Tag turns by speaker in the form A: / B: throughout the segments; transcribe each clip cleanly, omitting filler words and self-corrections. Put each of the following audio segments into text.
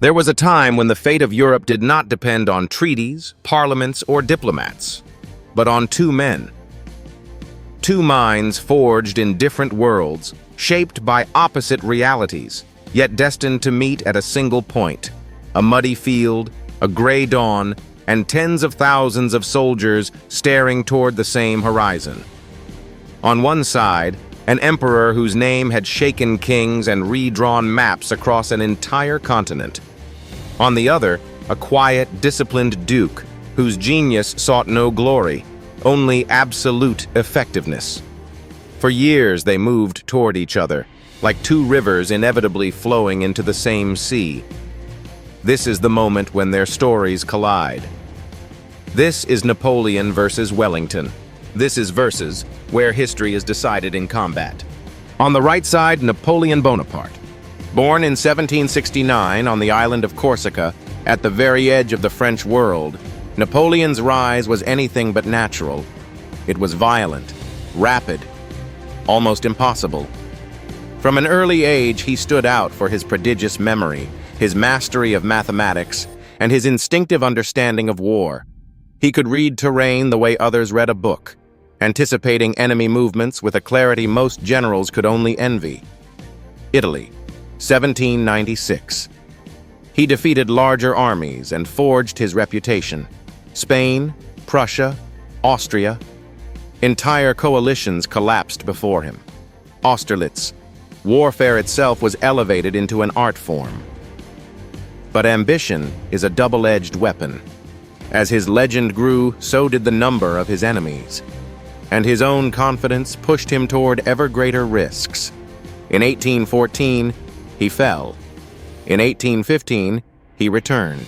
A: There was a time when the fate of Europe did not depend on treaties, parliaments, or diplomats, but on two men. Two minds forged in different worlds, shaped by opposite realities, yet destined to meet at a single point: a muddy field, a gray dawn, and tens of thousands of soldiers staring toward the same horizon. On one side, an emperor whose name had shaken kings and redrawn maps across an entire continent. On the other, a quiet, disciplined duke whose genius sought no glory, only absolute effectiveness. For years they moved toward each other, like two rivers inevitably flowing into the same sea. This is the moment when their stories collide. This is Napoleon versus Wellington. This is versus, where history is decided in combat. On the right side, Napoleon Bonaparte. Born in 1769 on the island of Corsica, at the very edge of the French world, Napoleon's rise was anything but natural. It was violent, rapid, almost impossible. From an early age, he stood out for his prodigious memory, his mastery of mathematics, and his instinctive understanding of war. He could read terrain the way others read a book, anticipating enemy movements with a clarity most generals could only envy. Italy, 1796. He defeated larger armies and forged his reputation. Spain, Prussia, Austria. Entire coalitions collapsed before him. Austerlitz. Warfare itself was elevated into an art form. But ambition is a double-edged weapon. As his legend grew, so did the number of his enemies. And his own confidence pushed him toward ever greater risks. In 1814, he fell. In 1815, he returned.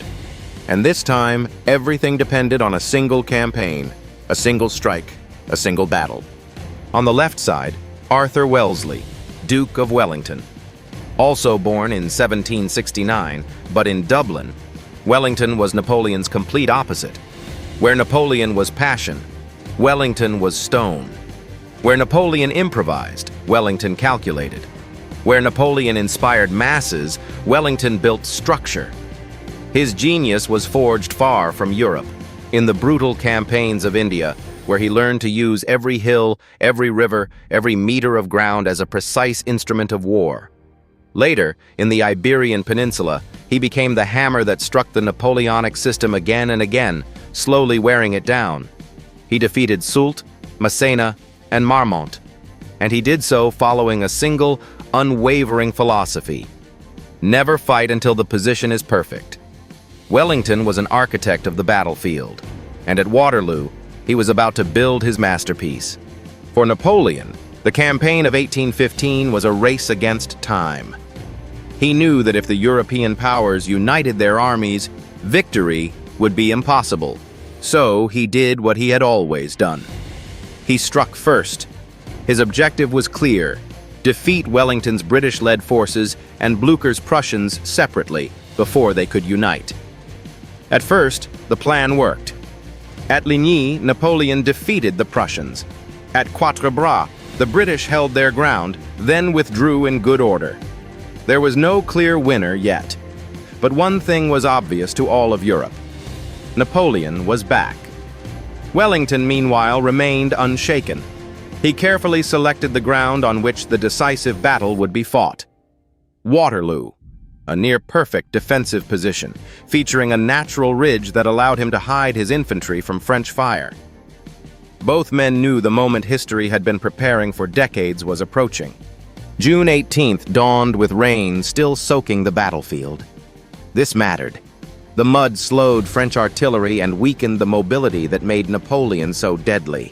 A: And this time, everything depended on a single campaign, a single strike, a single battle. On the left side, Arthur Wellesley, Duke of Wellington. Also born in 1769, but in Dublin, Wellington was Napoleon's complete opposite. Where Napoleon was passion, Wellington was stone. Where Napoleon improvised, Wellington calculated. Where Napoleon inspired masses, Wellington built structure. His genius was forged far from Europe, in the brutal campaigns of India, where he learned to use every hill, every river, every meter of ground as a precise instrument of war. Later, in the Iberian Peninsula, he became the hammer that struck the Napoleonic system again and again, slowly wearing it down. He defeated Soult, Massena, and Marmont, and he did so following a single, unwavering philosophy: never fight until the position is perfect. Wellington was an architect of the battlefield, and at Waterloo, he was about to build his masterpiece. For Napoleon, the campaign of 1815 was a race against time. He knew that if the European powers united their armies, victory would be impossible. So he did what he had always done. He struck first. His objective was clear: defeat Wellington's British-led forces and Blucher's Prussians separately before they could unite. At first, the plan worked. At Ligny, Napoleon defeated the Prussians. At Quatre Bras, the British held their ground, then withdrew in good order. There was no clear winner yet. But one thing was obvious to all of Europe: Napoleon was back. Wellington, meanwhile, remained unshaken. He carefully selected the ground on which the decisive battle would be fought. Waterloo, a near-perfect defensive position, featuring a natural ridge that allowed him to hide his infantry from French fire. Both men knew the moment history had been preparing for decades was approaching. June 18th dawned with rain still soaking the battlefield. This mattered. The mud slowed French artillery and weakened the mobility that made Napoleon so deadly.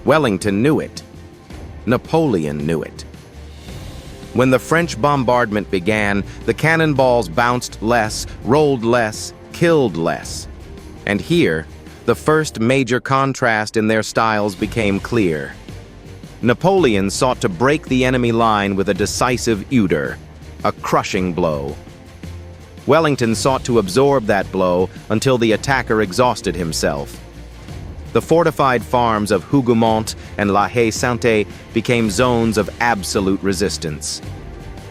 A: Wellington knew it. Napoleon knew it. When the French bombardment began, the cannonballs bounced less, rolled less, killed less. And here, the first major contrast in their styles became clear. Napoleon sought to break the enemy line with a decisive euder, a crushing blow. Wellington sought to absorb that blow until the attacker exhausted himself. The fortified farms of Hougoumont and La Haye-Sainte became zones of absolute resistance.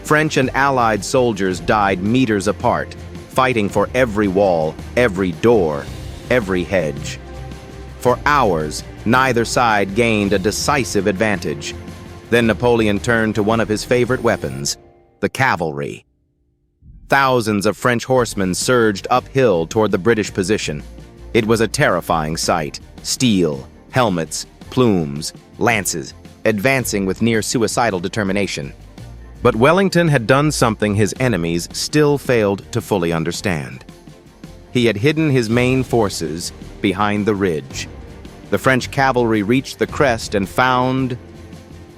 A: French and Allied soldiers died meters apart, fighting for every wall, every door, every hedge. For hours, neither side gained a decisive advantage. Then Napoleon turned to one of his favorite weapons, the cavalry. Thousands of French horsemen surged uphill toward the British position. It was a terrifying sight. Steel, helmets, plumes, lances, advancing with near-suicidal determination. But Wellington had done something his enemies still failed to fully understand. He had hidden his main forces behind the ridge. The French cavalry reached the crest and found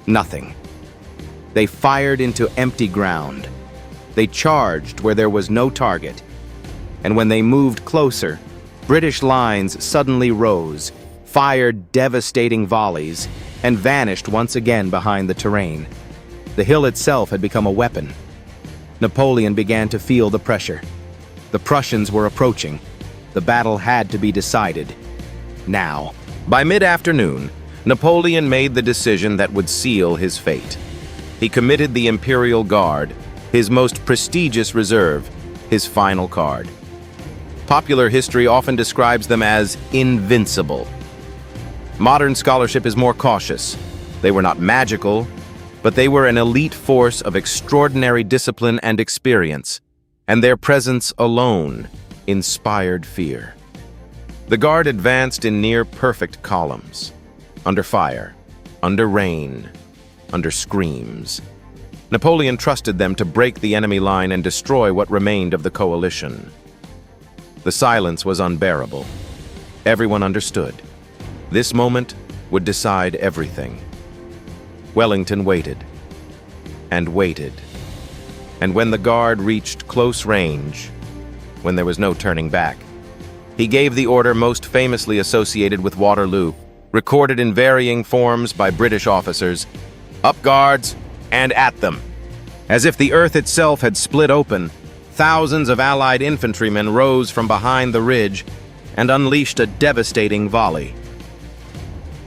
A: nothing. They fired into empty ground. They charged where there was no target. And when they moved closer, British lines suddenly rose, fired devastating volleys, and vanished once again behind the terrain. The hill itself had become a weapon. Napoleon began to feel the pressure. The Prussians were approaching. The battle had to be decided. Now. By mid-afternoon, Napoleon made the decision that would seal his fate. He committed the Imperial Guard, his most prestigious reserve, his final card. Popular history often describes them as invincible. Modern scholarship is more cautious. They were not magical, but they were an elite force of extraordinary discipline and experience, and their presence alone inspired fear. The Guard advanced in near-perfect columns, under fire, under rain, under screams. Napoleon trusted them to break the enemy line and destroy what remained of the coalition. The silence was unbearable. Everyone understood. This moment would decide everything. Wellington waited, and waited. And when the Guard reached close range, when there was no turning back, he gave the order most famously associated with Waterloo, recorded in varying forms by British officers: "Up, guards, and at them." As if the earth itself had split open, thousands of Allied infantrymen rose from behind the ridge and unleashed a devastating volley.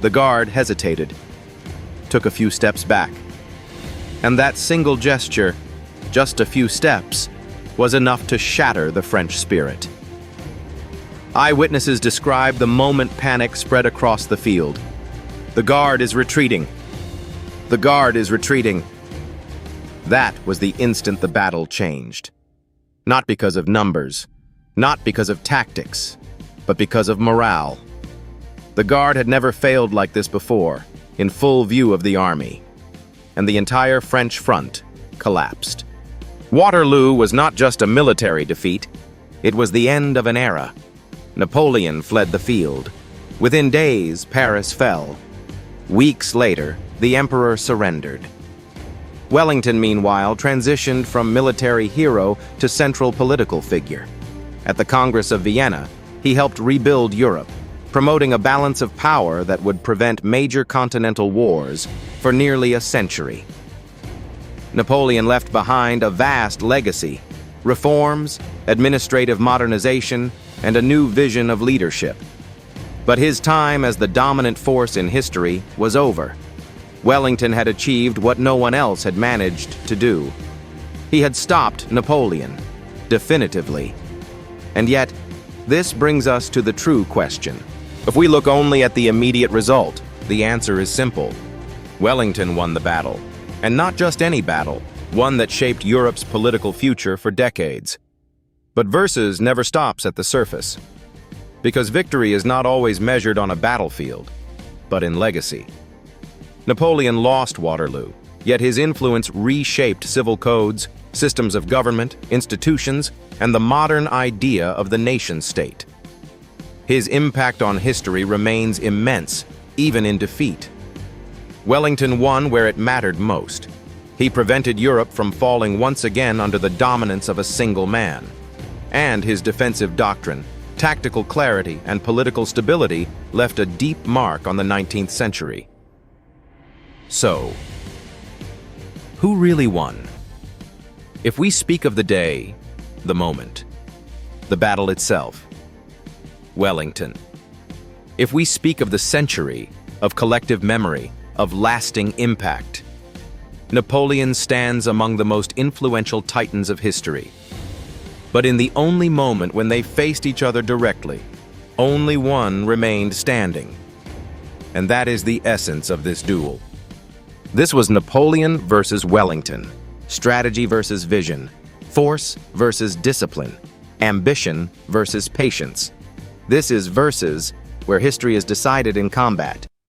A: The Guard hesitated, took a few steps back. And that single gesture, just a few steps, was enough to shatter the French spirit. Eyewitnesses describe the moment panic spread across the field. The Guard is retreating. The Guard is retreating. That was the instant the battle changed. Not because of numbers, not because of tactics, but because of morale. The Guard had never failed like this before, in full view of the army, and the entire French front collapsed. Waterloo was not just a military defeat, it was the end of an era. Napoleon fled the field. Within days, Paris fell. Weeks later, the emperor surrendered. Wellington, meanwhile, transitioned from military hero to central political figure. At the Congress of Vienna, he helped rebuild Europe, promoting a balance of power that would prevent major continental wars for nearly a century. Napoleon left behind a vast legacy: reforms, administrative modernization, and a new vision of leadership. But his time as the dominant force in history was over. Wellington had achieved what no one else had managed to do. He had stopped Napoleon, definitively. And yet, this brings us to the true question. If we look only at the immediate result, the answer is simple. Wellington won the battle, and not just any battle, one that shaped Europe's political future for decades. But versus never stops at the surface, because victory is not always measured on a battlefield, but in legacy. Napoleon lost Waterloo, yet his influence reshaped civil codes, systems of government, institutions, and the modern idea of the nation-state. His impact on history remains immense, even in defeat. Wellington won where it mattered most. He prevented Europe from falling once again under the dominance of a single man. And his defensive doctrine, tactical clarity, and political stability left a deep mark on the 19th century. So, who really won? If we speak of the day, the moment, the battle itself, Wellington. If we speak of the century, of collective memory, of lasting impact, Napoleon stands among the most influential titans of history. But in the only moment when they faced each other directly, only one remained standing. And that is the essence of this duel. This was Napoleon versus Wellington, strategy versus vision, force versus discipline, ambition versus patience. This is versus where history is decided in combat.